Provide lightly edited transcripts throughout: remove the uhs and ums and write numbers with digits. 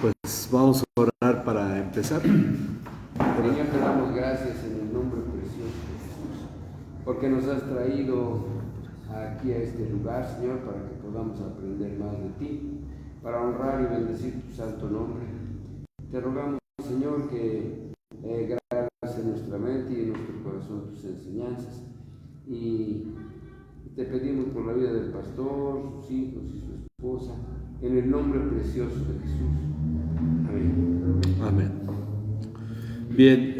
Pues vamos a orar para empezar. Señor, te damos gracias en el nombre precioso de Jesús, porque nos has traído aquí a este lugar, Señor, para que podamos aprender más de ti, para honrar y bendecir tu santo nombre. Te rogamos, Señor, que grabes en nuestra mente y en nuestro corazón tus enseñanzas, y te pedimos por la vida del pastor, sus hijos y su esposa, en el nombre precioso de Jesús. Amén. Amén. Bien,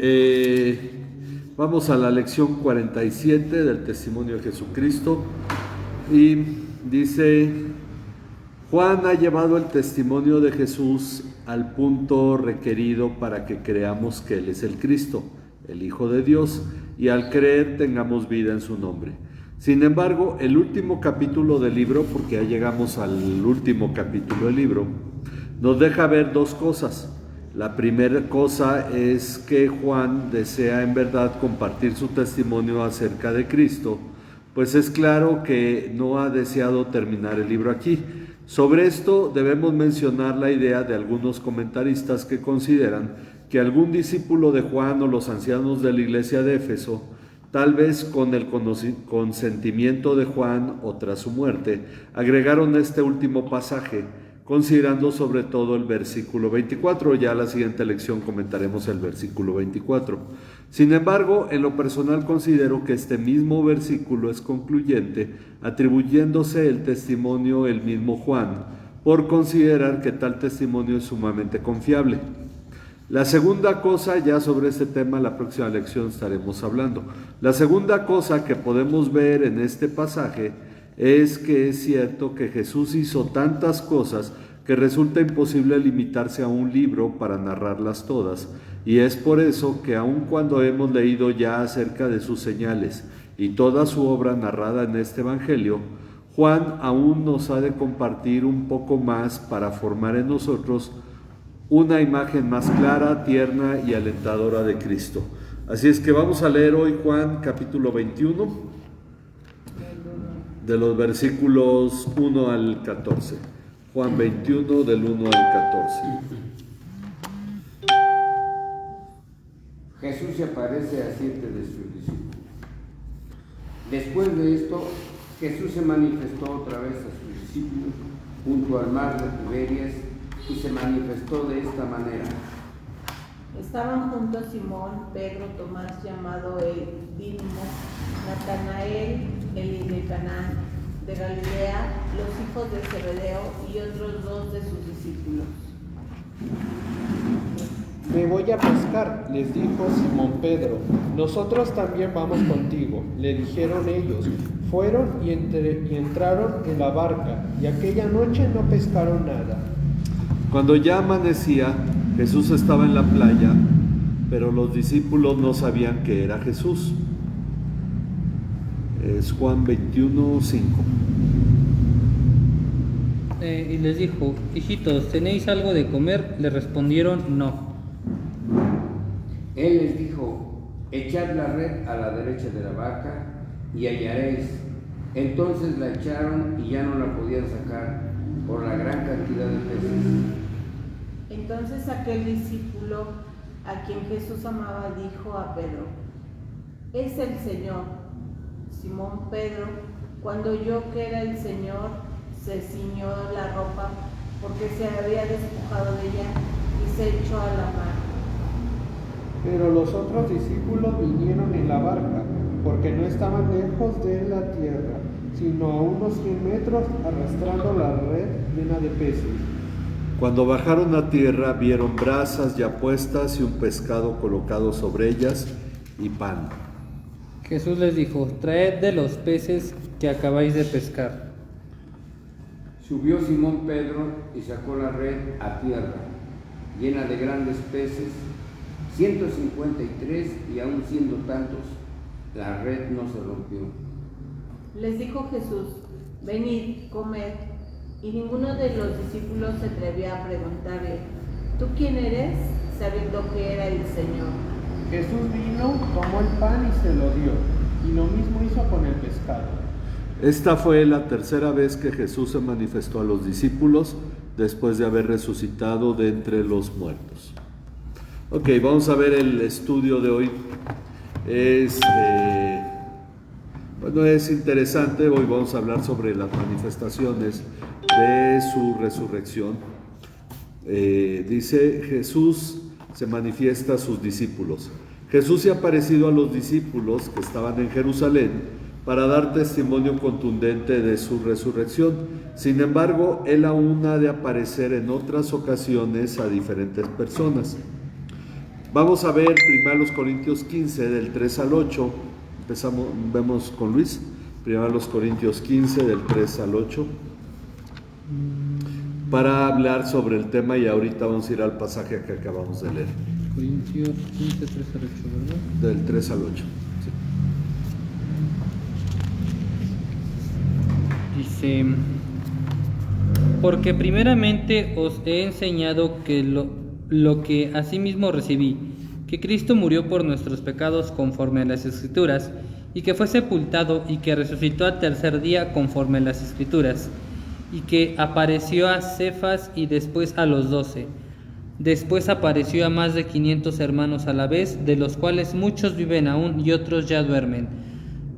vamos a la lección 47 del testimonio de Jesucristo y dice: Juan ha llevado el testimonio de Jesús al punto requerido para que creamos que Él es el Cristo, el Hijo de Dios, y al creer tengamos vida en su nombre. Sin embargo, el último capítulo del libro, porque ya llegamos al último capítulo del libro, nos deja ver dos cosas. La primera cosa es que Juan desea en verdad compartir su testimonio acerca de Cristo, pues es claro que no ha deseado terminar el libro aquí. Sobre esto debemos mencionar la idea de algunos comentaristas que consideran que algún discípulo de Juan o los ancianos de la iglesia de Éfeso, tal vez con el consentimiento de Juan o tras su muerte, agregaron este último pasaje, considerando sobre todo el versículo 24. Ya la siguiente lección comentaremos el versículo 24. Sin embargo, en lo personal considero que este mismo versículo es concluyente, atribuyéndose el testimonio el mismo Juan, por considerar que tal testimonio es sumamente confiable. La segunda cosa, ya sobre este tema la próxima lección estaremos hablando. La segunda cosa que podemos ver en este pasaje es que es cierto que Jesús hizo tantas cosas que resulta imposible limitarse a un libro para narrarlas todas, y es por eso que aun cuando hemos leído ya acerca de sus señales y toda su obra narrada en este Evangelio, Juan aún nos ha de compartir un poco más para formar en nosotros una imagen más clara, tierna y alentadora de Cristo. Así es que vamos a leer hoy Juan capítulo 21, de los versículos 1 al 14. Juan 21 del 1 al 14. Jesús se aparece a 7 de sus discípulos. Después de esto, Jesús se manifestó otra vez a sus discípulos junto al mar de Tiberias, y se manifestó de esta manera. Estaban juntos Simón, Pedro, Tomás llamado el Dídimo, Natanael, el de Caná de Galilea, los hijos de Zebedeo y otros dos de sus discípulos. Me voy a pescar, les dijo Simón Pedro. Nosotros también vamos contigo, le dijeron ellos. Fueron y entraron en la barca, y aquella noche no pescaron nada. Cuando ya amanecía, Jesús estaba en la playa, pero los discípulos no sabían que era Jesús. Es Juan 21, 5. Y les dijo: hijitos, ¿tenéis algo de comer? Le respondieron: no. Él les dijo: echad la red a la derecha de la barca y hallaréis. Entonces la echaron y ya no la podían sacar por la gran cantidad de peces. Entonces aquel discípulo a quien Jesús amaba dijo a Pedro: es el Señor. Simón Pedro, cuando oyó que era el Señor, se ciñó la ropa porque se había despojado de ella y se echó a la mar. Pero los otros discípulos vinieron en la barca, porque no estaban lejos de la tierra, sino a unos 100 metros, arrastrando la red llena de peces. Cuando bajaron a tierra, vieron brasas ya puestas y un pescado colocado sobre ellas y pan. Jesús les dijo: traed de los peces que acabáis de pescar. Subió Simón Pedro y sacó la red a tierra, llena de grandes peces, 153, y aun siendo tantos, la red no se rompió. Les dijo Jesús: venid, comed. Y ninguno de los discípulos se atrevió a preguntarle: ¿tú quién eres?, sabiendo que era el Señor. Jesús vino, tomó el pan y se lo dio, y lo mismo hizo con el pescado. Esta fue la tercera vez que Jesús se manifestó a los discípulos después de haber resucitado de entre los muertos. Ok, vamos a ver el estudio de hoy. Es interesante. Hoy vamos a hablar sobre las manifestaciones de su resurrección. Dice, Jesús se manifiesta a sus discípulos. Jesús se ha aparecido a los discípulos que estaban en Jerusalén para dar testimonio contundente de su resurrección. Sin embargo, Él aún ha de aparecer en otras ocasiones a diferentes personas. Vamos a ver 1 Corintios 15, del 3 al 8. Vemos con Luis. 1 Corintios 15, del 3 al 8. Para hablar sobre el tema, y ahorita vamos a ir al pasaje que acabamos de leer. Corintios 15, 3 al 8, ¿verdad? Del 3 al 8. Sí. Dice, porque primeramente os he enseñado que lo que asimismo recibí, que Cristo murió por nuestros pecados conforme a las Escrituras, y que fue sepultado y que resucitó al tercer día conforme a las Escrituras, y que apareció a Cefas y después a los 12. Después apareció a más de 500 hermanos a la vez, de los cuales muchos viven aún y otros ya duermen.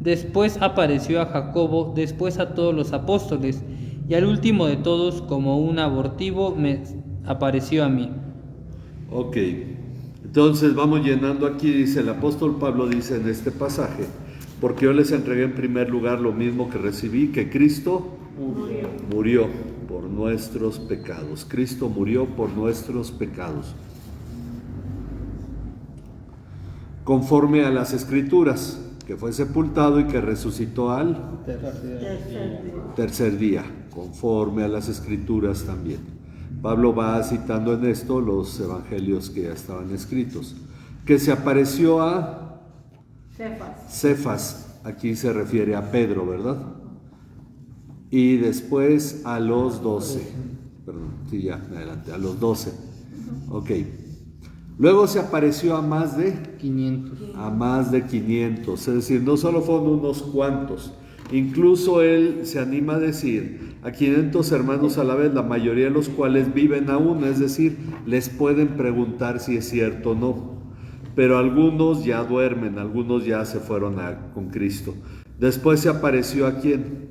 Después apareció a Jacobo, después a todos los apóstoles, y al último de todos, como un abortivo, me apareció a mí. Ok, entonces vamos llenando aquí. Dice el apóstol Pablo, dice en este pasaje, porque yo les entregué en primer lugar lo mismo que recibí, que Cristo murió por nuestros pecados. Cristo murió por nuestros pecados, conforme a las Escrituras, que fue sepultado y que resucitó al tercer día, conforme a las Escrituras también. Pablo va citando en esto los evangelios que ya estaban escritos. Que se apareció a Cefas, aquí se refiere a Pedro, ¿verdad? Y después a los 12. Perdón, sí, ya, adelante, a los 12. Ok. Luego se apareció a más de 500. A más de 500, es decir, no solo fueron unos cuantos. Incluso él se anima a decir a 500 hermanos a la vez, la mayoría de los cuales viven aún, es decir, les pueden preguntar si es cierto o no. Pero algunos ya duermen, algunos ya se fueron con Cristo. Después se apareció ¿a quién?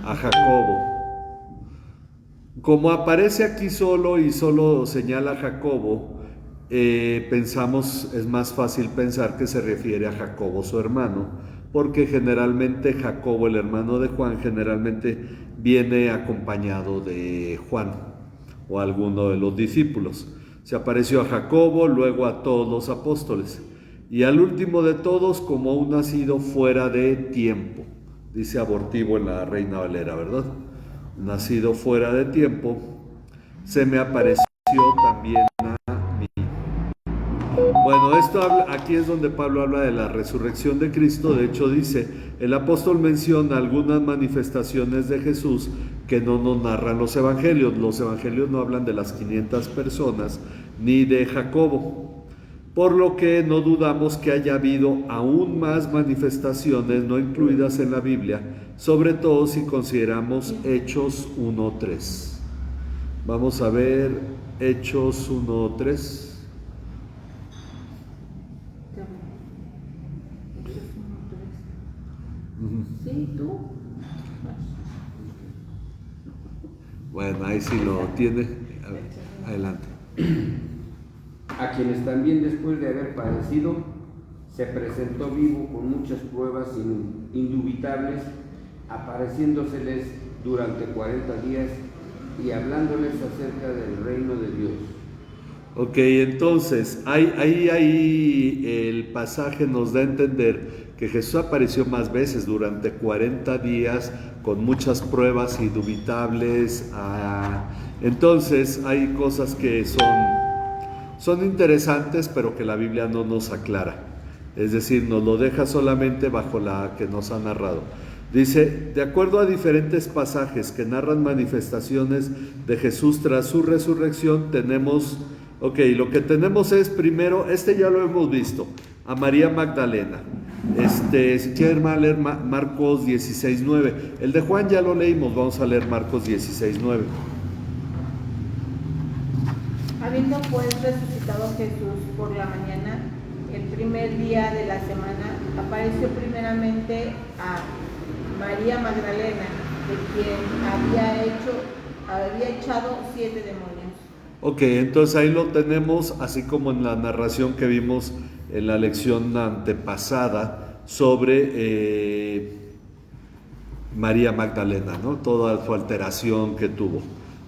A Jacobo. Como aparece aquí solo y solo señala a Jacobo, pensamos, es más fácil pensar que se refiere a Jacobo su hermano, porque generalmente Jacobo, el hermano de Juan, generalmente viene acompañado de Juan o alguno de los discípulos. Se apareció a Jacobo, luego a todos los apóstoles, y al último de todos como un nacido fuera de tiempo. Dice abortivo en la Reina Valera, ¿verdad? Nacido fuera de tiempo, se me apareció también a mí. Bueno, aquí es donde Pablo habla de la resurrección de Cristo. De hecho dice, el apóstol menciona algunas manifestaciones de Jesús que no nos narran los evangelios. Los evangelios no hablan de las 500 personas ni de Jacobo. Por lo que no dudamos que haya habido aún más manifestaciones no incluidas en la Biblia, sobre todo si consideramos Hechos 1:3. Vamos a ver Hechos 1:3. Sí, tú. Bueno, ahí sí lo tiene. Adelante. A quienes también después de haber padecido, se presentó vivo con muchas pruebas indubitables, apareciéndoseles durante 40 días y hablándoles acerca del reino de Dios. Ok, entonces, ahí el pasaje nos da a entender que Jesús apareció más veces durante 40 días con muchas pruebas indubitables. Entonces, hay cosas que son interesantes, pero que la Biblia no nos aclara. Es decir, nos lo deja solamente bajo la que nos ha narrado. Dice, de acuerdo a diferentes pasajes que narran manifestaciones de Jesús tras su resurrección, tenemos, lo que tenemos es primero, ya lo hemos visto, a María Magdalena. Si quieren leer Marcos 16:9. El de Juan ya lo leímos, vamos a leer Marcos 16:9. Habiendo pues resucitado Jesús por la mañana, el primer día de la semana, apareció primeramente a María Magdalena, de quien había echado 7 demonios. Ok, entonces ahí lo tenemos, así como en la narración que vimos en la lección antepasada sobre María Magdalena, ¿no? Toda su alteración que tuvo.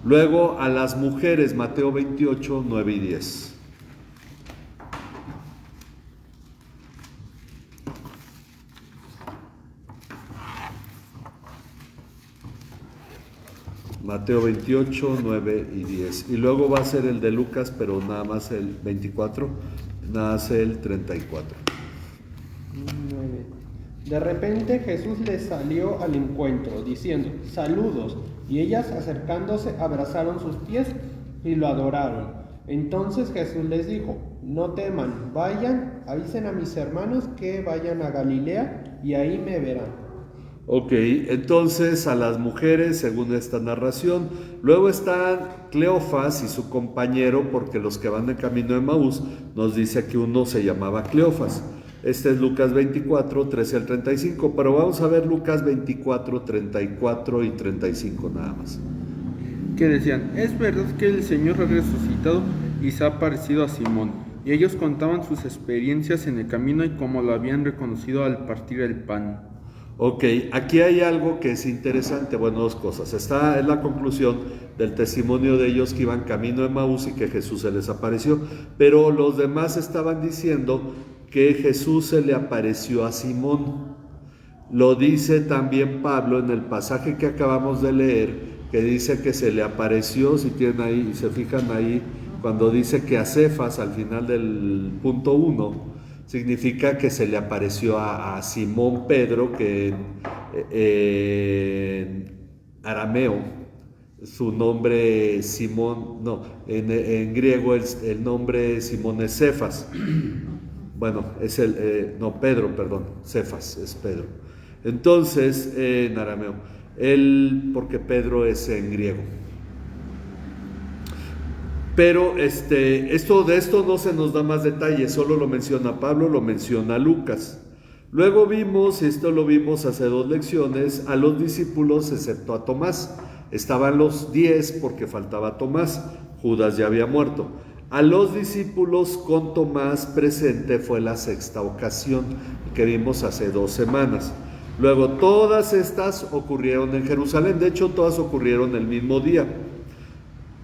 Luego a las mujeres, Mateo 28, 9 y 10. Mateo 28, 9 y 10. Y luego va a ser el de Lucas, pero nada más el 24, nada más el 34. 9. De repente Jesús les salió al encuentro, diciendo, saludos, y ellas acercándose abrazaron sus pies y lo adoraron. Entonces Jesús les dijo, no teman, vayan, avisen a mis hermanos que vayan a Galilea y ahí me verán. Ok, entonces a las mujeres, según esta narración, luego están Cleofas y su compañero, porque los que van de camino de Emaús nos dice que uno se llamaba Cleofas. Este es Lucas 24, 13 al 35, pero vamos a ver Lucas 24, 34 y 35 nada más. Que decían, es verdad que el Señor ha resucitado y se ha aparecido a Simón. Y ellos contaban sus experiencias en el camino y cómo lo habían reconocido al partir el pan. Ok, aquí hay algo que es interesante, bueno, dos cosas. Esta es la conclusión del testimonio de ellos que iban camino de Emaús y que Jesús se les apareció, pero los demás estaban diciendo que Jesús se le apareció a Simón. Lo dice también Pablo en el pasaje que acabamos de leer, que dice que se le apareció, si tienen ahí, se fijan ahí, cuando dice que a Cefas al final del punto 1, significa que se le apareció a Simón Pedro, que en arameo su nombre Simón, no, en griego el nombre Simón es Cefas. Bueno, es Pedro, perdón, Cefas es Pedro. Entonces, en arameo, porque Pedro es en griego. Pero de esto no se nos da más detalles, solo lo menciona Pablo, lo menciona Lucas. Luego vimos, esto lo vimos hace 2 lecciones, a los discípulos excepto a Tomás. Estaban los 10 porque faltaba Tomás, Judas ya había muerto. A los discípulos con Tomás presente fue la 6ª ocasión que vimos hace 2 semanas. Luego todas estas ocurrieron en Jerusalén, de hecho todas ocurrieron el mismo día,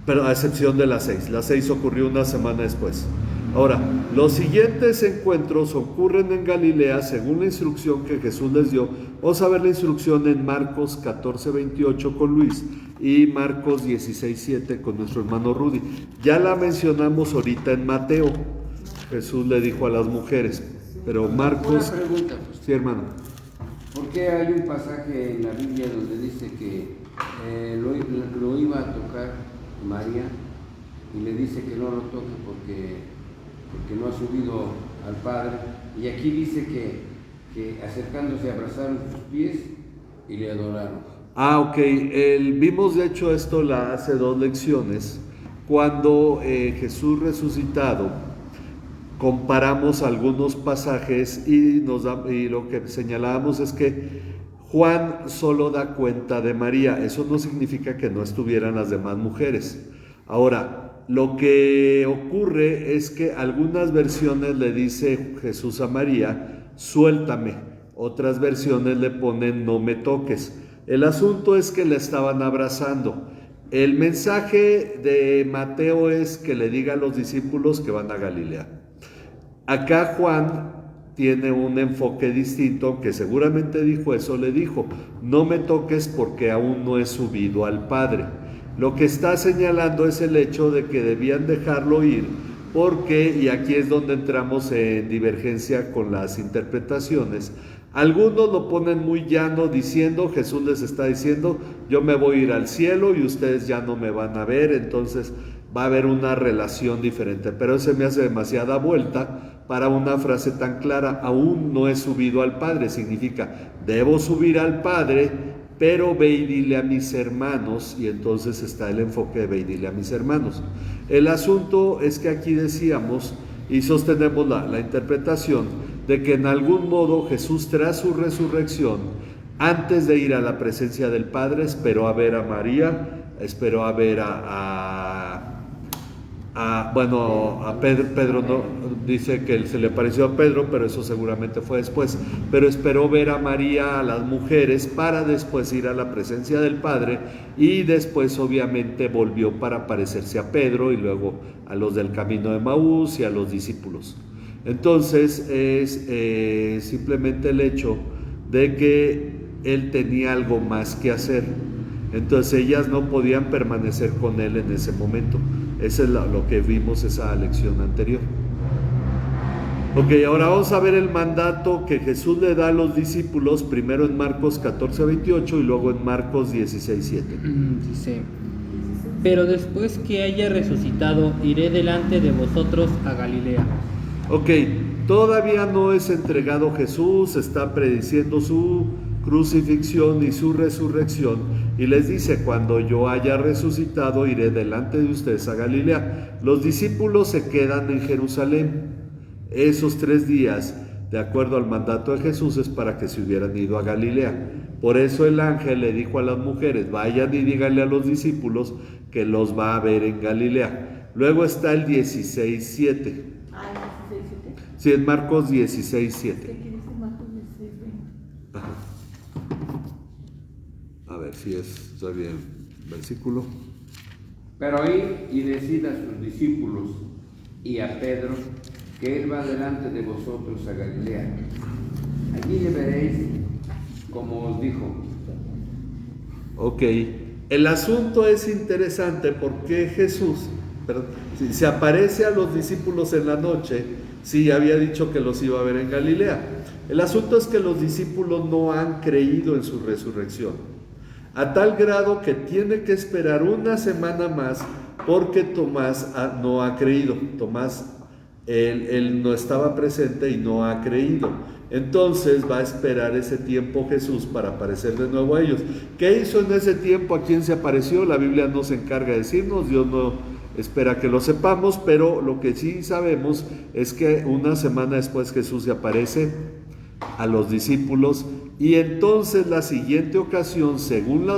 pero a excepción de las 6. La 6 ocurrió una semana después. Ahora, los siguientes encuentros ocurren en Galilea según la instrucción que Jesús les dio. Vamos a ver la instrucción en Marcos 14, 28 con Luis y Marcos 16, 7 con nuestro hermano Rudy. Ya la mencionamos ahorita en Mateo. Jesús le dijo a las mujeres, pero Marcos... Una pregunta, pues. Sí, hermano. ¿Por qué hay un pasaje en la Biblia donde dice que lo iba a tocar María y le dice que no lo toque porque no ha subido al Padre, y aquí dice que acercándose abrazaron sus pies y le adoraron? Ok, vimos de hecho esto hace 2 lecciones, cuando Jesús resucitado, comparamos algunos pasajes y lo que señalábamos es que Juan solo da cuenta de María, eso no significa que no estuvieran las demás mujeres. Ahora, lo que ocurre es que algunas versiones le dice Jesús a María, suéltame, otras versiones le ponen no me toques. El asunto es que le estaban abrazando. El mensaje de Mateo es que le diga a los discípulos que van a Galilea. Acá Juan tiene un enfoque distinto, que seguramente dijo eso, le dijo, no me toques porque aún no he subido al Padre. Lo que está señalando es el hecho de que debían dejarlo ir, porque, y aquí es donde entramos en divergencia con las interpretaciones, algunos lo ponen muy llano diciendo, Jesús les está diciendo, yo me voy a ir al cielo y ustedes ya no me van a ver, entonces va a haber una relación diferente, pero eso me hace demasiada vuelta para una frase tan clara, aún no he subido al Padre, significa, debo subir al Padre pero ve y dile a mis hermanos, y entonces está el enfoque de ve y dile a mis hermanos. El asunto es que aquí decíamos y sostenemos la interpretación de que en algún modo Jesús, tras su resurrección, antes de ir a la presencia del Padre, esperó a ver a María, esperó a ver a Pedro. Pedro no, dice que se le pareció a Pedro, pero eso seguramente fue después. Pero esperó ver a María, a las mujeres, para después ir a la presencia del Padre, y después obviamente volvió para parecerse a Pedro y luego a los del camino de Maús y a los discípulos. Entonces es simplemente el hecho de que él tenía algo más que hacer. Entonces ellas no podían permanecer con él en ese momento. Eso es lo que vimos esa lección anterior. Ok, ahora vamos a ver el mandato que Jesús le da a los discípulos, primero en Marcos 14:28 y luego en Marcos 16:7. Dice: pero después que haya resucitado, iré delante de vosotros a Galilea. Ok, todavía no es entregado Jesús, está prediciendo su crucifixión y su resurrección, y les dice: cuando yo haya resucitado, iré delante de ustedes a Galilea. Los discípulos se quedan en Jerusalén. Esos 3 días, de acuerdo al mandato de Jesús, es para que se hubieran ido a Galilea. Por eso el ángel le dijo a las mujeres: vayan y díganle a los discípulos que los va a ver en Galilea. Luego está el 16:7. Ah, 16:7. Sí, en Marcos 16:7. Aquí dice Marcos 16:20. Ajá. A ver si está bien el versículo. Pero id y decid a sus discípulos y a Pedro que él va delante de vosotros a Galilea. Allí le veréis como os dijo. Ok, el asunto es interesante porque Jesús, si se aparece a los discípulos en la noche, sí había dicho que los iba a ver en Galilea. El asunto es que los discípulos no han creído en su resurrección, a tal grado que tiene que esperar una semana más porque Tomás no ha creído. Tomás, él no estaba presente y no ha creído. Entonces va a esperar ese tiempo Jesús para aparecer de nuevo a ellos. ¿Qué hizo en ese tiempo? ¿A quién se apareció? La Biblia no se encarga de decirnos, Dios no espera que lo sepamos, pero lo que sí sabemos es que una semana después Jesús se aparece a los discípulos, y entonces la siguiente ocasión, según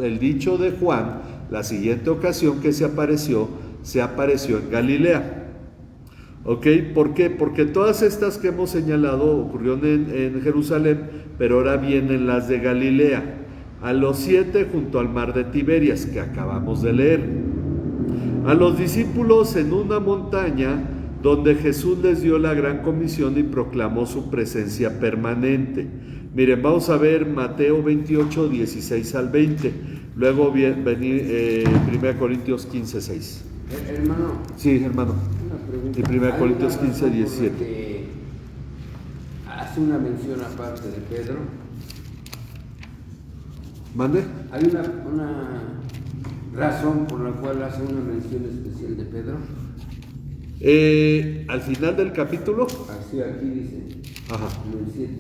el dicho de Juan, la siguiente ocasión que se apareció en Galilea. ¿Ok? ¿Por qué? Porque todas estas que hemos señalado ocurrieron en Jerusalén, pero ahora vienen las de Galilea, a los 7 junto al mar de Tiberias, que acabamos de leer. A los discípulos en una montaña donde Jesús les dio la gran comisión y proclamó su presencia permanente. Miren, vamos a ver Mateo 28, 16 al 20. Luego venir 1 Corintios 15, 6. Hermano. Sí, hermano. Una pregunta. Y 1 Corintios 15, 17. Hace una mención aparte de Pedro. ¿Mande? ¿Hay una razón por la cual hace una mención especial de Pedro? Al final del capítulo. Así aquí dice. Ajá. En el 7.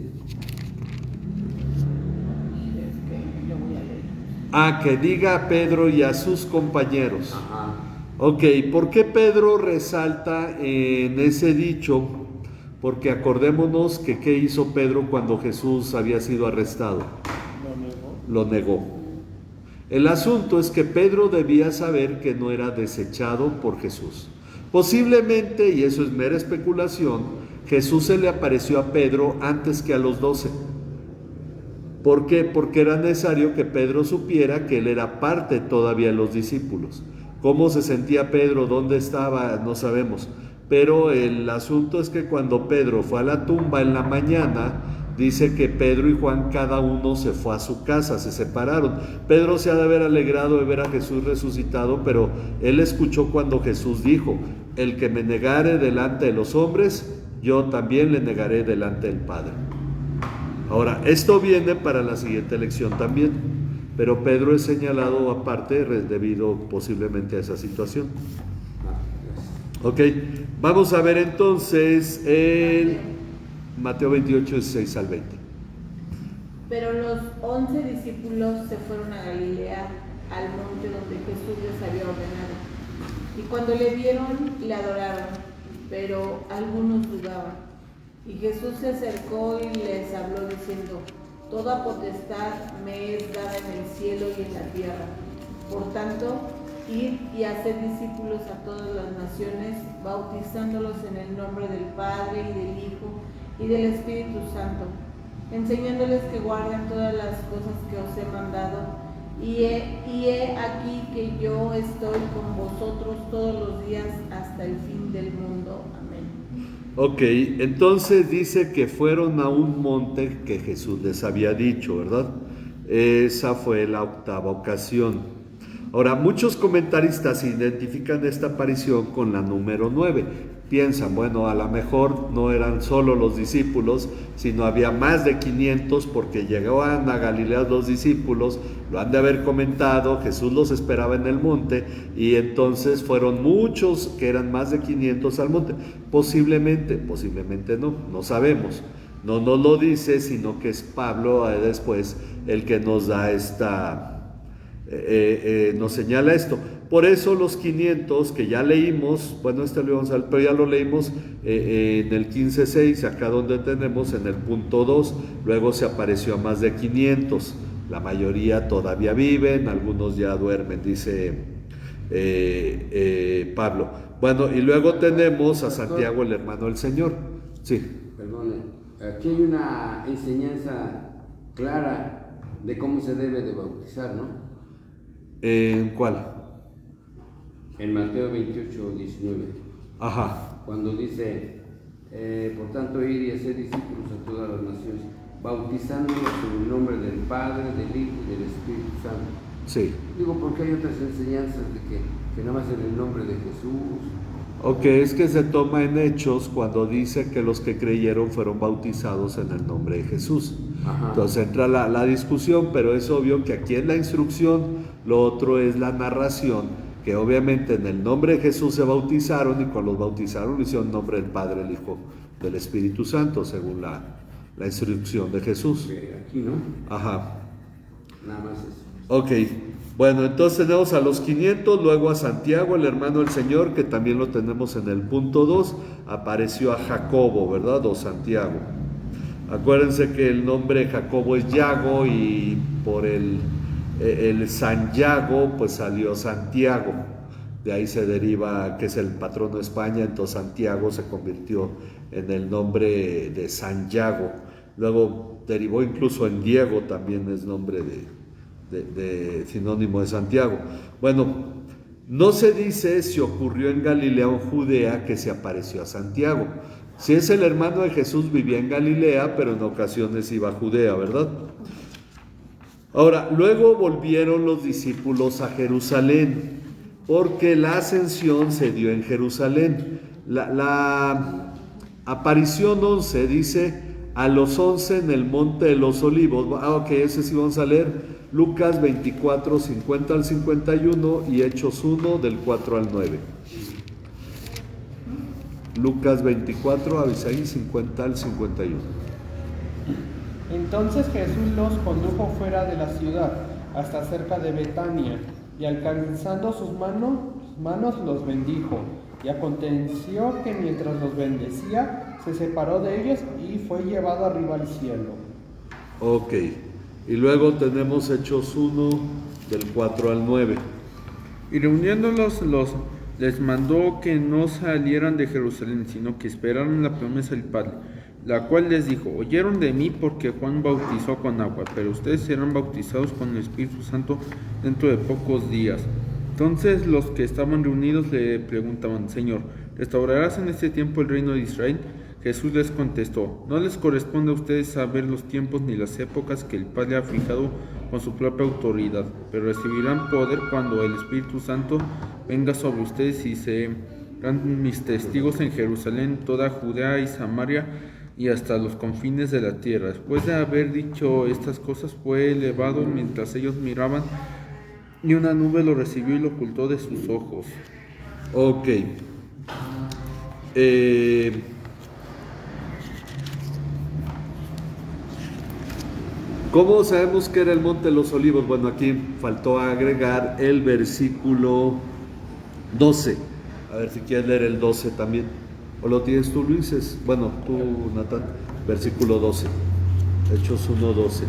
Es que yo voy a leer. Que diga a Pedro y a sus compañeros. Ajá. Ok, ¿por qué Pedro resalta en ese dicho? Porque acordémonos que ¿qué hizo Pedro cuando Jesús había sido arrestado? Lo negó. El asunto es que Pedro debía saber que no era desechado por Jesús. Posiblemente, y eso es mera especulación, Jesús se le apareció a Pedro antes que a los 12. ¿Por qué? Porque era necesario que Pedro supiera que él era parte todavía de los discípulos. ¿Cómo se sentía Pedro? ¿Dónde estaba? No sabemos. Pero el asunto es que cuando Pedro fue a la tumba en la mañana, dice que Pedro y Juan cada uno se fue a su casa, se separaron. Pedro se ha de haber alegrado de ver a Jesús resucitado, pero él escuchó cuando Jesús dijo: el que me negare delante de los hombres, yo también le negaré delante del Padre. Ahora, esto viene para la siguiente lección también, pero Pedro es señalado aparte debido posiblemente a esa situación. Ok, vamos a ver entonces el Mateo 28, 16 al 20. Pero los 11 discípulos se fueron a Galilea, al monte donde Jesús les había ordenado. Y cuando le vieron, le adoraron, pero algunos dudaban. Y Jesús se acercó y les habló diciendo: Toda potestad me es dada en el cielo y en la tierra. Por tanto, id y haced discípulos a todas las naciones, bautizándolos en el nombre del Padre y del Hijo y del Espíritu Santo, enseñándoles que guarden todas las cosas que os he mandado. Y he aquí que yo estoy con vosotros todos los días hasta el fin del mundo. Amén. Ok, entonces dice que fueron a un monte que Jesús les había dicho, ¿verdad? Esa fue la 8ª ocasión. Ahora, muchos comentaristas identifican esta aparición con la número 9. Piensan, bueno, a lo mejor no eran solo los discípulos, sino había más de 500 porque llegaban a Galilea los discípulos, lo han de haber comentado, Jesús los esperaba en el monte y entonces fueron muchos, que eran más de 500 al monte. Posiblemente no sabemos. No nos lo dice, sino que es Pablo después el que nos da nos señala esto. Por eso los 500 que ya leímos, bueno, lo íbamos a ver, pero ya lo leímos en el 15:6, acá donde tenemos en el punto 2, luego se apareció a más de 500, la mayoría todavía viven, algunos ya duermen, dice Pablo. Bueno, y luego tenemos a Santiago, el hermano del Señor. Sí. Perdone, aquí hay una enseñanza clara de cómo se debe de bautizar, ¿no? ¿En cuál? En Mateo 28:19. Ajá. Cuando dice, por tanto, ir y hacer discípulos a todas las naciones, bautizándolos en el nombre del Padre, del Hijo y del Espíritu Santo. Sí. Digo, porque hay otras enseñanzas de que nada más en el nombre de Jesús. Ok, es que se toma en Hechos cuando dice que los que creyeron fueron bautizados en el nombre de Jesús. Ajá. Entonces entra la discusión, pero es obvio que aquí en la instrucción, lo otro es la narración, que obviamente en el nombre de Jesús se bautizaron y cuando los bautizaron lo hicieron en nombre del Padre, el Hijo, del Espíritu Santo, según la instrucción de Jesús. Aquí, ¿no? Ajá. Nada más eso. Ok, bueno, entonces tenemos a los 500, luego a Santiago, el hermano del Señor, que también lo tenemos en el punto 2, apareció a Jacobo, ¿verdad? O Santiago. Acuérdense que el nombre Jacobo es Yago y por el San Yago pues salió Santiago. De ahí se deriva que es el patrono de España, entonces Santiago se convirtió en el nombre de San Yago. Luego derivó incluso en Diego, también es nombre de sinónimo de Santiago. Bueno, no se dice si ocurrió en Galilea o en Judea que se apareció a Santiago. Si es el hermano de Jesús, vivía en Galilea, pero en ocasiones iba a Judea, ¿verdad? Ahora, luego volvieron los discípulos a Jerusalén, porque la ascensión se dio en Jerusalén. La aparición 11 dice a los 11 en el monte de los olivos. Ok, ese sí vamos a leer. Lucas 24, 50 al 51 y Hechos 1 del 4 al 9. Lucas 24, Abisaí 50 al 51. Entonces Jesús los condujo fuera de la ciudad, hasta cerca de Betania, y alcanzando sus manos los bendijo. Y aconteció que mientras los bendecía, se separó de ellos y fue llevado arriba al cielo. Ok, y luego tenemos Hechos 1 del 4 al 9. Y reuniéndolos les mandó que no salieran de Jerusalén, sino que esperaran la promesa del Padre, la cual les dijo: oyeron de mí porque Juan bautizó con agua, pero ustedes serán bautizados con el Espíritu Santo dentro de pocos días. Entonces los que estaban reunidos le preguntaban: Señor, ¿restaurarás en este tiempo el reino de Israel? Jesús les contestó: no les corresponde a ustedes saber los tiempos ni las épocas que el Padre ha fijado con su propia autoridad, pero recibirán poder cuando el Espíritu Santo venga sobre ustedes y serán mis testigos en Jerusalén, toda Judea y Samaria y hasta los confines de la tierra. Después de haber dicho estas cosas, fue elevado mientras ellos miraban, y una nube lo recibió y lo ocultó de sus ojos. Ok. ¿Cómo sabemos que era el Monte de los Olivos? Bueno, aquí faltó agregar el versículo 12. A ver si quieres leer el 12 también. ¿O lo tienes tú, Luis? Bueno, tú, Natán. Versículo 12. Hechos 1:12.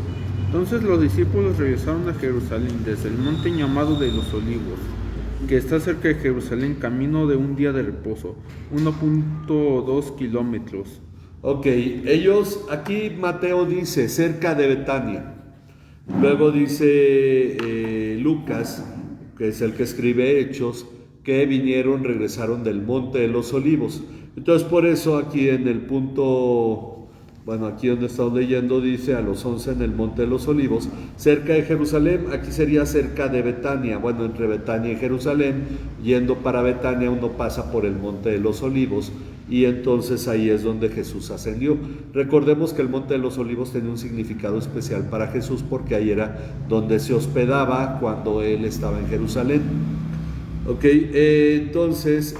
Entonces los discípulos regresaron a Jerusalén desde el monte llamado de los Olivos, que está cerca de Jerusalén, camino de un día de reposo, 1.2 kilómetros. Ok, ellos, aquí Mateo dice cerca de Betania. Luego dice Lucas, que es el que escribe Hechos, que regresaron del Monte de los Olivos. Entonces por eso aquí en el punto, bueno, aquí donde estamos leyendo dice a los 11 en el Monte de los Olivos, cerca de Jerusalén. Aquí sería cerca de Betania. Bueno, entre Betania y Jerusalén, yendo para Betania uno pasa por el Monte de los Olivos, y entonces ahí es donde Jesús ascendió. Recordemos que el Monte de los Olivos tenía un significado especial para Jesús, porque ahí era donde se hospedaba cuando él estaba en Jerusalén. Ok, entonces,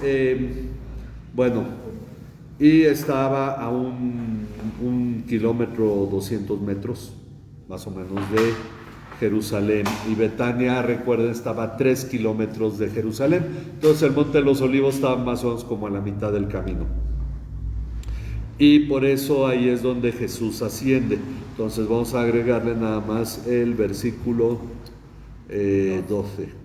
bueno, y estaba a un kilómetro 200 metros, más o menos, de Jerusalén. Y Betania, recuerden, estaba a 3 kilómetros de Jerusalén. Entonces el Monte de los Olivos estaba más o menos como a la mitad del camino. Y por eso ahí es donde Jesús asciende. Entonces vamos a agregarle nada más el versículo 12.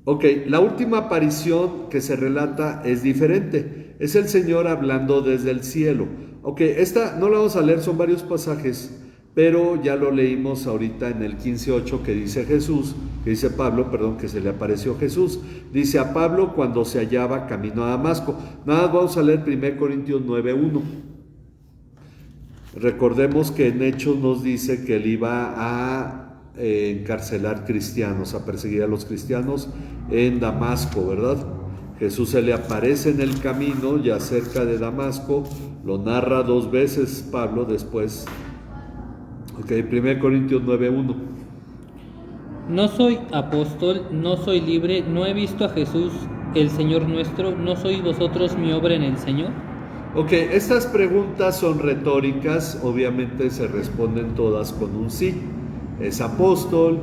Ok, la última aparición que se relata es diferente. Es el Señor hablando desde el cielo. Ok, esta no la vamos a leer, son varios pasajes, pero ya lo leímos ahorita en el 15:8 que dice Pablo, que se le apareció Jesús. Dice a Pablo cuando se hallaba camino a Damasco. Nada más vamos a leer 1 Corintios 9:1. Recordemos que en Hechos nos dice que él iba a encarcelar cristianos, a perseguir a los cristianos en Damasco, ¿verdad? Jesús se le aparece en el camino, ya cerca de Damasco, lo narra 2 veces Pablo después. Ok, 1 Corintios 9:1. No soy apóstol, no soy libre, no he visto a Jesús, el Señor nuestro, ¿no sois vosotros mi obra en el Señor? Ok, estas preguntas son retóricas, obviamente se responden todas con un sí. Es apóstol,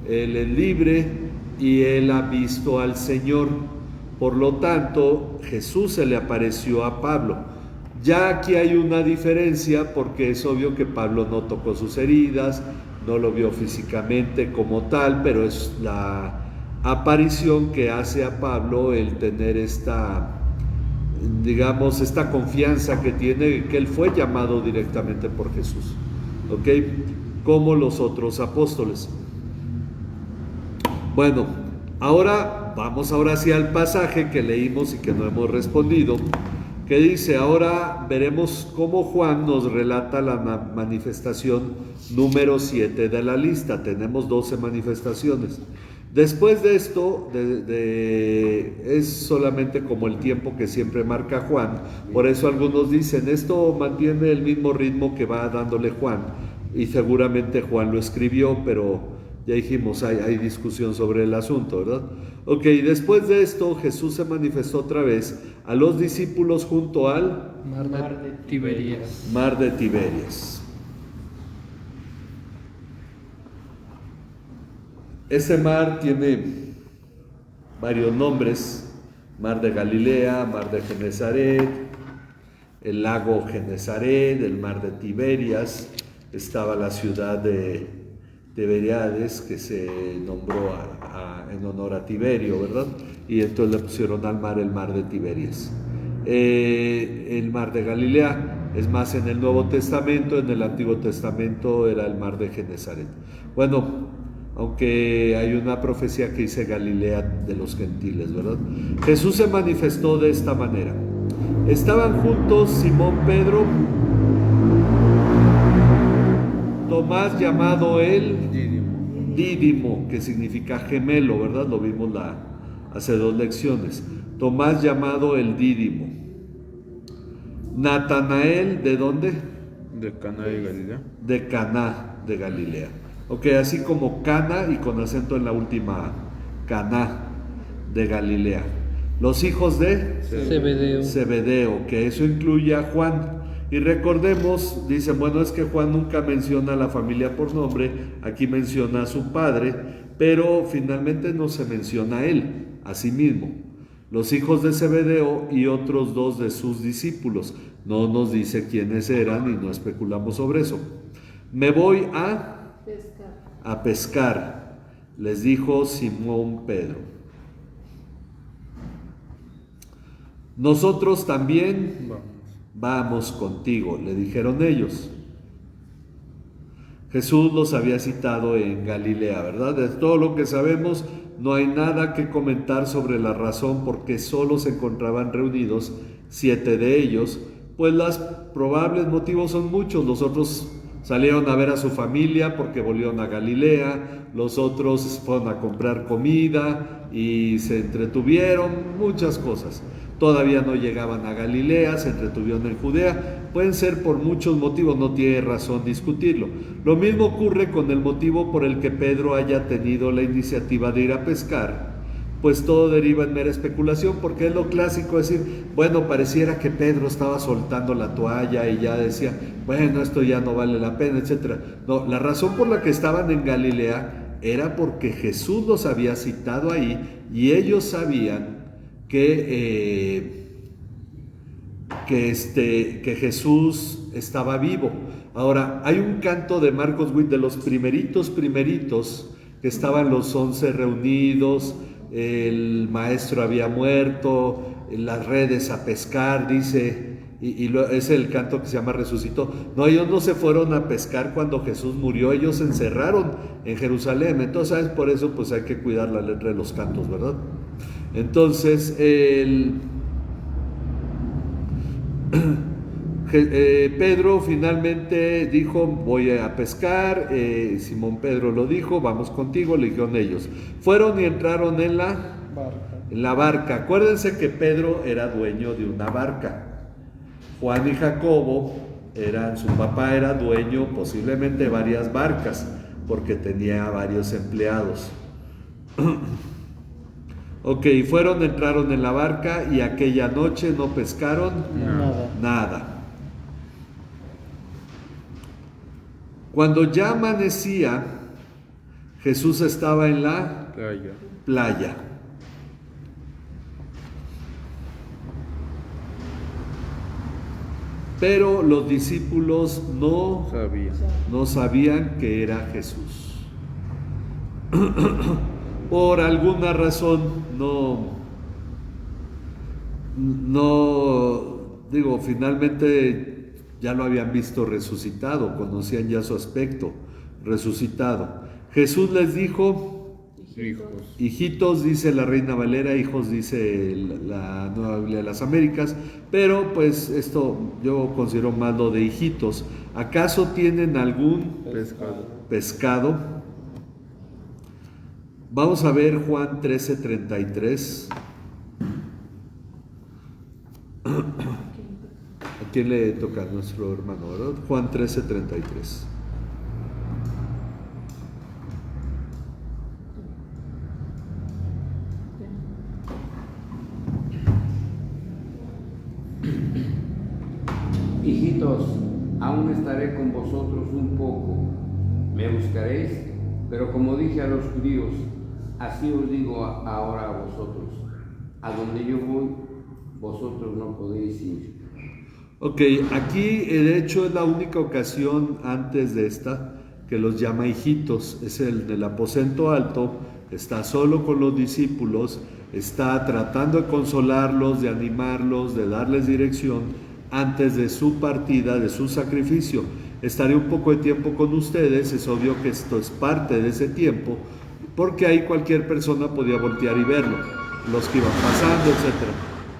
él es libre y él ha visto al Señor. Por lo tanto, Jesús se le apareció a Pablo. Ya aquí hay una diferencia, porque es obvio que Pablo no tocó sus heridas, no lo vio físicamente como tal, pero es la aparición que hace a Pablo el tener esta, digamos, esta confianza que tiene, que él fue llamado directamente por Jesús, ¿ok? Como los otros apóstoles. Bueno, vamos ahora sí al pasaje que leímos y que no hemos respondido, que dice, ahora veremos cómo Juan nos relata la manifestación número 7 de la lista. Tenemos 12 manifestaciones. Después de esto, es solamente como el tiempo que siempre marca Juan. Por eso algunos dicen, esto mantiene el mismo ritmo que va dándole Juan. Y seguramente Juan lo escribió, pero ya dijimos, hay discusión sobre el asunto, ¿verdad? Ok, después de esto, Jesús se manifestó otra vez a los discípulos junto al Mar de Tiberias. Mar de Tiberias. Ese mar tiene varios nombres: Mar de Galilea, Mar de Genesaret, el lago Genesaret, el Mar de Tiberias. Estaba la ciudad de Tiberíades, que se nombró en honor a Tiberio, ¿verdad? Y entonces le pusieron al mar el Mar de Tiberias. El Mar de Galilea es más en el Nuevo Testamento. En el Antiguo Testamento era el Mar de Genesaret. Bueno, aunque hay una profecía que dice Galilea de los gentiles, ¿verdad? Jesús se manifestó de esta manera. Estaban juntos Simón Pedro, Tomás llamado el Dídimo, que significa gemelo, ¿verdad? Lo vimos hace 2 lecciones. Tomás llamado el Dídimo. Natanael, ¿de dónde? De Caná de Galilea. De Caná de Galilea. Ok, así como Cana y con acento en la última, Caná de Galilea. Los hijos de Zebedeo. Zebedeo, que eso incluye a Juan. Y recordemos, dicen, bueno, es que Juan nunca menciona a la familia por nombre, aquí menciona a su padre, pero finalmente no se menciona a él, a sí mismo. Los hijos de Zebedeo y otros dos de sus discípulos. No nos dice quiénes eran y no especulamos sobre eso. Me voy a pescar, les dijo Simón Pedro. Nosotros también vamos contigo, le dijeron ellos. Jesús los había citado en Galilea, ¿verdad? De todo lo que sabemos, no hay nada que comentar sobre la razón por qué solo se encontraban reunidos 7 de ellos, pues los probables motivos son muchos. Los otros salieron a ver a su familia porque volvieron a Galilea, los otros fueron a comprar comida y se entretuvieron, muchas cosas. Todavía no llegaban a Galilea, se entretuvieron en Judea. Pueden ser por muchos motivos, no tiene razón discutirlo. Lo mismo ocurre con el motivo por el que Pedro haya tenido la iniciativa de ir a pescar, pues todo deriva en mera especulación, porque es lo clásico decir, bueno, pareciera que Pedro estaba soltando la toalla y ya decía, bueno, esto ya no vale la pena, etc. No, la razón por la que estaban en Galilea era porque Jesús los había citado ahí y ellos sabían que Jesús estaba vivo. Ahora, hay un canto de Marcos Witt de los primeritos, que estaban los 11 reunidos, el maestro había muerto, las redes a pescar, dice, es el canto que se llama Resucitó. No, ellos no se fueron a pescar cuando Jesús murió, ellos se encerraron en Jerusalén. Entonces, ¿sabes? Por eso pues hay que cuidar la letra de los cantos, ¿verdad? Entonces, Pedro finalmente dijo, voy a pescar. Simón Pedro lo dijo, vamos contigo, le dijeron ellos. Fueron y entraron en la barca. Acuérdense que Pedro era dueño de una barca. Juan y Jacobo, su papá era dueño posiblemente de varias barcas, porque tenía varios empleados. Ok, entraron en la barca y aquella noche no pescaron nada. Cuando ya amanecía, Jesús estaba en la playa. Pero los discípulos no sabían que era Jesús. Por alguna razón finalmente ya lo habían visto resucitado, conocían ya su aspecto resucitado. Jesús les dijo, hijitos, dice la Reina Valera, hijos dice la Nueva Biblia de las Américas, pero pues esto yo considero más lo de hijitos. ¿Acaso tienen algún pescado? Vamos a ver Juan 13:33. ¿A quién le toca? A nuestro hermano, ¿verdad? Juan 13:33. Hijitos, aún estaré con vosotros un poco. Me buscaréis, pero como dije a los judíos, así os digo ahora a vosotros. A donde yo voy, vosotros no podéis ir. Ok, aquí de hecho es la única ocasión antes de esta que los llama hijitos. Es el del aposento alto, está solo con los discípulos, está tratando de consolarlos, de animarlos, de darles dirección antes de su partida, de su sacrificio. Estaré un poco de tiempo con ustedes, es obvio que esto es parte de ese tiempo, porque ahí cualquier persona podía voltear y verlo, los que iban pasando, etc.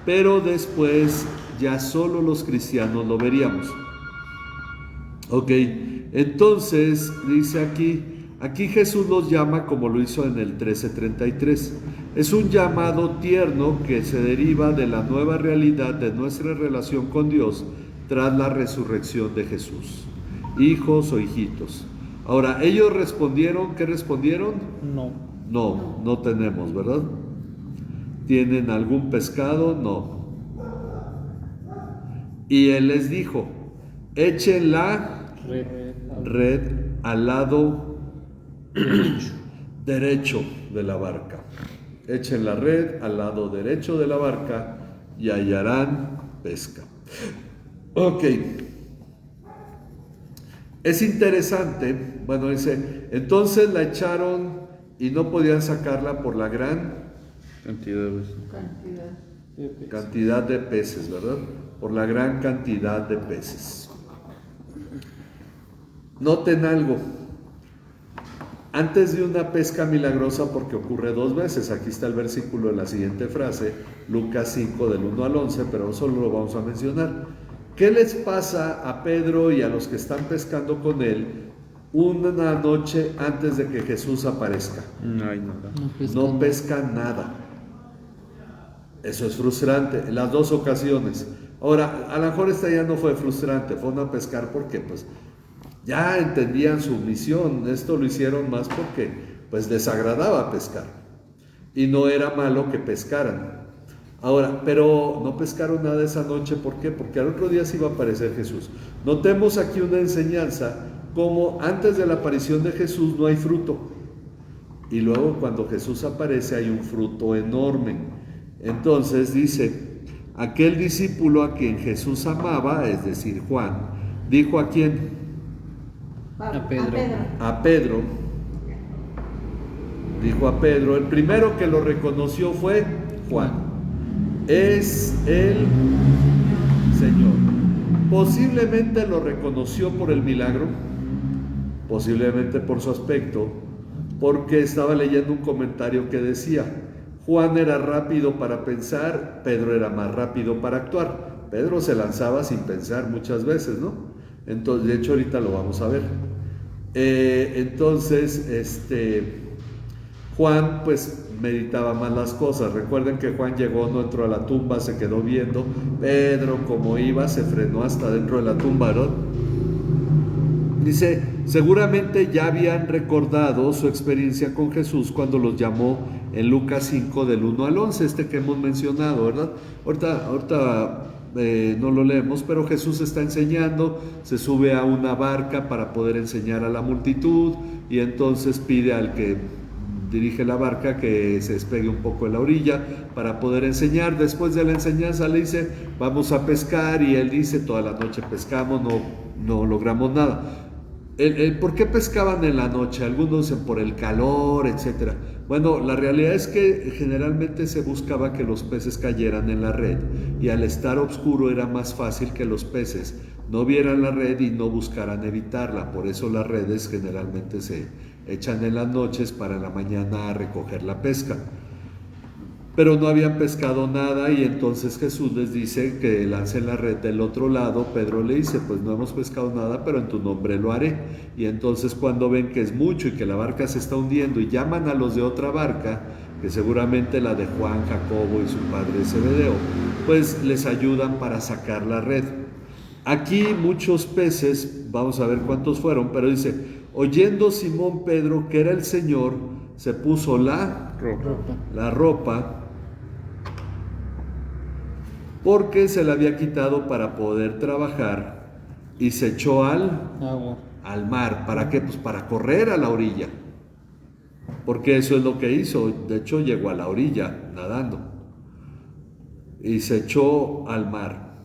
Pero después ya solo los cristianos lo veríamos. Ok, entonces dice aquí Jesús los llama como lo hizo en el 13:33. Es un llamado tierno que se deriva de la nueva realidad de nuestra relación con Dios tras la resurrección de Jesús. Hijos o hijitos. Ahora, ellos respondieron, ¿qué respondieron? No tenemos, ¿verdad? ¿Tienen algún pescado? No. Y él les dijo, echen la red al lado derecho de la barca. Echen la red al lado derecho de la barca y hallarán pesca. Ok. Es interesante, bueno, dice, entonces la echaron y no podían sacarla por la gran cantidad de peces, ¿verdad? Por la gran cantidad de peces. Noten algo. Antes de una pesca milagrosa, porque ocurre 2 veces, aquí está el versículo de la siguiente frase, Lucas 5 del 1 al 11, pero solo lo vamos a mencionar. ¿Qué les pasa a Pedro y a los que están pescando con él una noche antes de que Jesús aparezca? No hay nada. No pescan nada. Eso es frustrante, en las 2 ocasiones. Ahora, a lo mejor esta ya no fue frustrante, fueron a pescar porque pues ya entendían su misión. Esto lo hicieron más porque pues les agradaba pescar y no era malo que pescaran. Ahora, pero no pescaron nada esa noche. ¿Por qué? Porque al otro día sí iba a aparecer Jesús. Notemos aquí una enseñanza, como antes de la aparición de Jesús no hay fruto, y luego cuando Jesús aparece hay un fruto enorme. Entonces dice, aquel discípulo a quien Jesús amaba, es decir, Juan, dijo ¿a quién? A Pedro. A Pedro. Dijo a Pedro, el primero que lo reconoció fue Juan. Es el Señor. Posiblemente lo reconoció por el milagro, posiblemente por su aspecto, porque estaba leyendo un comentario que decía, Juan era rápido para pensar, Pedro era más rápido para actuar. Pedro se lanzaba sin pensar muchas veces, ¿no? Entonces, de hecho ahorita lo vamos a ver. Juan pues meditaba más las cosas. Recuerden que Juan llegó, no entró a la tumba, se quedó viendo. Pedro, como iba, se frenó hasta dentro de la tumba, ¿no? Dice, seguramente ya habían recordado su experiencia con Jesús cuando los llamó en Lucas 5 del 1 al 11, que hemos mencionado, ¿verdad? Ahorita no lo leemos, pero Jesús está enseñando, se sube a una barca para poder enseñar a la multitud y entonces pide al que dirige la barca que se despegue un poco de la orilla para poder enseñar. Después de la enseñanza le dice, vamos a pescar, y él dice, toda la noche pescamos, no logramos nada. ¿Por qué pescaban en la noche? Algunos dicen por el calor, etc. Bueno, la realidad es que generalmente se buscaba que los peces cayeran en la red, y al estar oscuro era más fácil que los peces no vieran la red y no buscaran evitarla. Por eso las redes generalmente se echan en las noches para en la mañana recoger la pesca. Pero no habían pescado nada, y entonces Jesús les dice que lancen la red del otro lado. Pedro le dice, pues no hemos pescado nada, pero en tu nombre lo haré. Y entonces cuando ven que es mucho y que la barca se está hundiendo y llaman a los de otra barca, que seguramente la de Juan, Jacobo y su padre Zebedeo, pues les ayudan para sacar la red. Aquí muchos peces, vamos a ver cuántos fueron, pero dice, oyendo Simón Pedro que era el Señor, se puso la ropa, porque se la había quitado para poder trabajar, y se echó al mar. ¿Para qué? Pues para correr a la orilla, porque eso es lo que hizo. De hecho llegó a la orilla nadando y se echó al mar.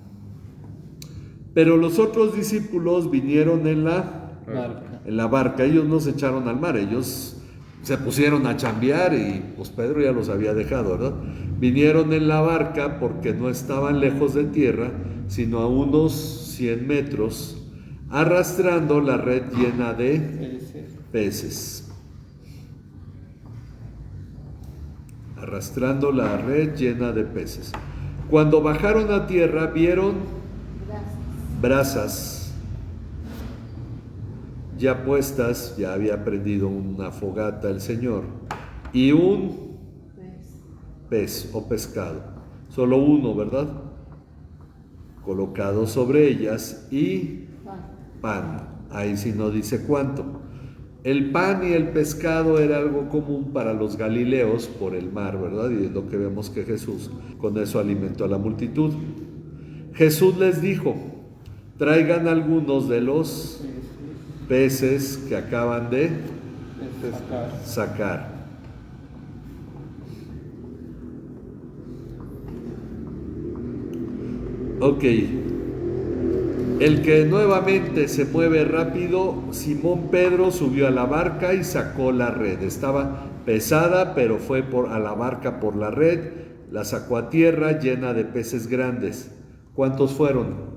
Pero los otros discípulos vinieron en la barca. Ellos no se echaron al mar, ellos se pusieron a chambear, y pues Pedro ya los había dejado, ¿verdad? Vinieron en la barca porque no estaban lejos de tierra, sino a unos 100 metros, arrastrando la red llena de peces. Arrastrando la red llena de peces. Cuando bajaron a tierra, vieron brasas ya puestas, ya había prendido una fogata el Señor, y un pez o pescado, solo uno, ¿verdad? Colocado sobre ellas, y pan. Ahí sí no dice cuánto. El pan y el pescado era algo común para los galileos por el mar, ¿verdad? Y es lo que vemos que Jesús con eso alimentó a la multitud. Jesús les dijo, traigan algunos de los peces que acaban de sacar. Ok. El que nuevamente se mueve rápido, Simón Pedro subió a la barca y sacó la red. Estaba pesada, pero fue a la barca por la red, la sacó a tierra llena de peces grandes. ¿Cuántos fueron?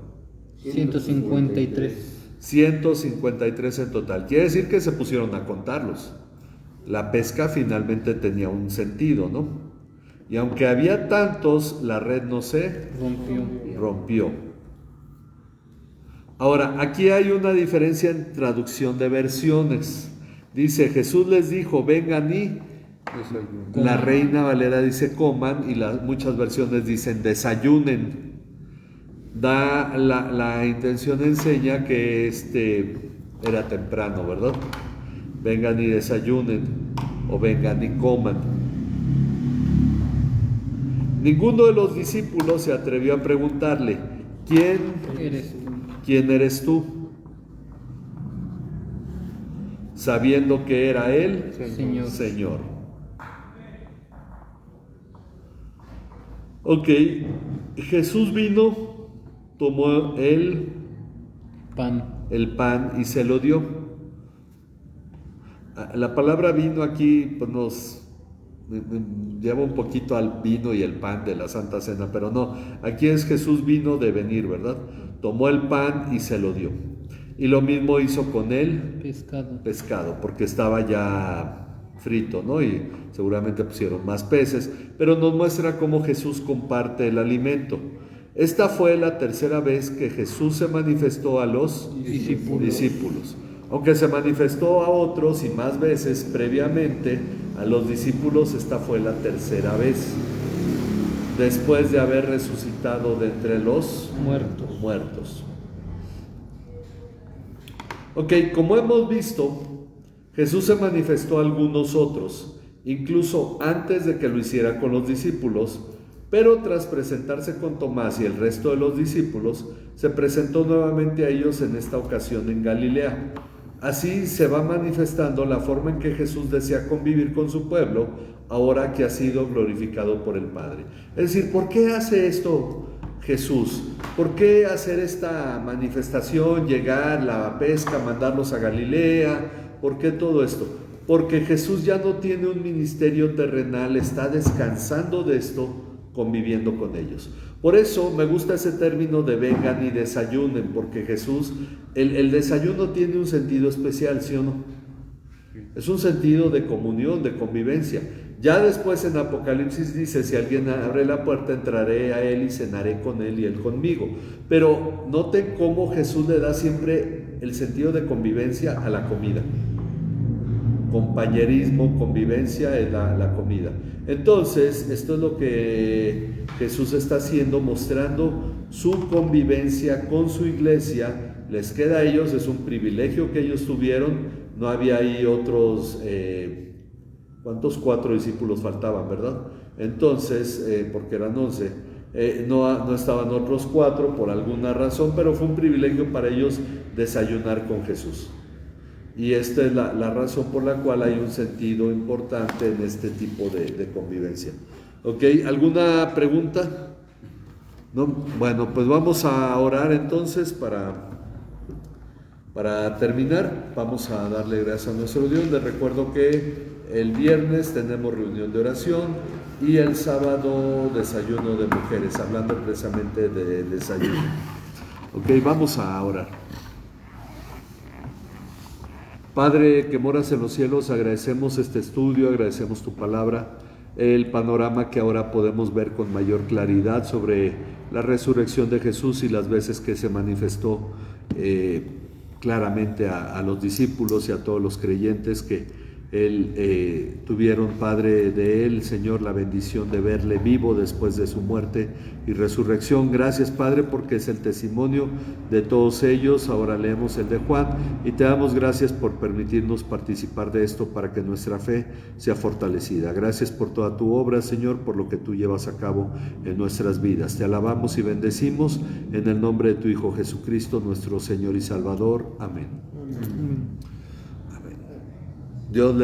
153. 153 en total. Quiere decir que se pusieron a contarlos. La pesca finalmente tenía un sentido, ¿no? Y aunque había tantos, la red no se rompió. Ahora, aquí hay una diferencia en traducción de versiones. Dice, Jesús les dijo, vengan y... La Reina Valera dice coman y muchas versiones dicen desayunen. La intención enseña que era temprano, ¿verdad? Vengan y desayunen o vengan y coman. Ninguno de los discípulos se atrevió a preguntarle, ¿quién eres tú? Sabiendo que era él, Señor. Ok, Jesús vino, tomó el pan y se lo dio. La palabra vino aquí pues nos lleva un poquito al vino y el pan de la Santa Cena, pero no, aquí es Jesús vino de venir, ¿verdad? Tomó el pan y se lo dio. Y lo mismo hizo con el pescado, porque estaba ya frito, ¿no? Y seguramente pusieron más peces, pero nos muestra cómo Jesús comparte el alimento. Esta fue la tercera vez que Jesús se manifestó a los discípulos. Aunque se manifestó a otros y más veces previamente, a los discípulos esta fue la tercera vez, después de haber resucitado de entre los muertos. Ok, como hemos visto, Jesús se manifestó a algunos otros, incluso antes de que lo hiciera con los discípulos, pero tras presentarse con Tomás y el resto de los discípulos, se presentó nuevamente a ellos en esta ocasión en Galilea. Así se va manifestando la forma en que Jesús desea convivir con su pueblo, ahora que ha sido glorificado por el Padre. Es decir, ¿por qué hace esto Jesús? ¿Por qué hacer esta manifestación, llegar, la pesca, mandarlos a Galilea? ¿Por qué todo esto? Porque Jesús ya no tiene un ministerio terrenal, está descansando de esto, conviviendo con ellos. Por eso me gusta ese término de vengan y desayunen, porque Jesús, el desayuno tiene un sentido especial, ¿sí o no? Es un sentido de comunión, de convivencia. Ya después en Apocalipsis dice, si alguien abre la puerta, entraré a él y cenaré con él y él conmigo. Pero noten cómo Jesús le da siempre el sentido de convivencia a la comida. Compañerismo, convivencia en la comida. Entonces, esto es lo que Jesús está haciendo, mostrando su convivencia con su iglesia. Les queda a ellos, es un privilegio que ellos tuvieron. No había ahí otros, ¿cuántos? 4 discípulos faltaban, ¿verdad? Entonces, porque eran 11, no estaban otros 4 por alguna razón, pero fue un privilegio para ellos desayunar con Jesús. Y esta es la razón por la cual hay un sentido importante en este tipo de convivencia. ¿Ok? ¿Alguna pregunta? ¿No? Bueno, pues vamos a orar entonces para terminar. Vamos a darle gracias a nuestro Dios. Les recuerdo que el viernes tenemos reunión de oración y el sábado desayuno de mujeres, hablando precisamente de desayuno. Ok, vamos a orar. Padre que moras en los cielos, agradecemos este estudio, agradecemos tu palabra, el panorama que ahora podemos ver con mayor claridad sobre la resurrección de Jesús y las veces que se manifestó claramente a los discípulos y a todos los creyentes que tuvieron, Padre, de él, Señor, la bendición de verle vivo después de su muerte y resurrección. Gracias, Padre, porque es el testimonio de todos ellos. Ahora leemos el de Juan y te damos gracias por permitirnos participar de esto para que nuestra fe sea fortalecida. Gracias por toda tu obra, Señor, por lo que tú llevas a cabo en nuestras vidas. Te alabamos y bendecimos en el nombre de tu Hijo Jesucristo, nuestro Señor y Salvador. Amén. Amén. Dios le